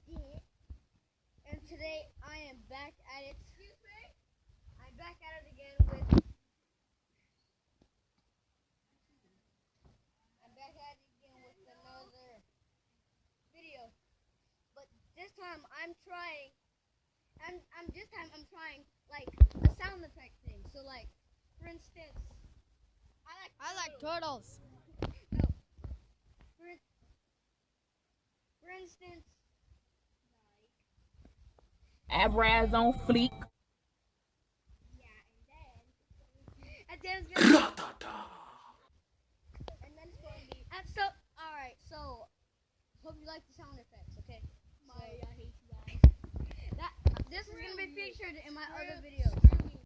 And today I am back at it. Excuse me? I'm back at it again with. I'm back at it again with another video. But this time I'm trying. This time I'm trying like a sound effect thing. So like, for instance, I like turtles. No. For instance, Abraz on fleek. and then it's gonna and then it's going to be so alright, so hope you like the sound effects, okay? I hate you guys. This is gonna be featured in my other videos.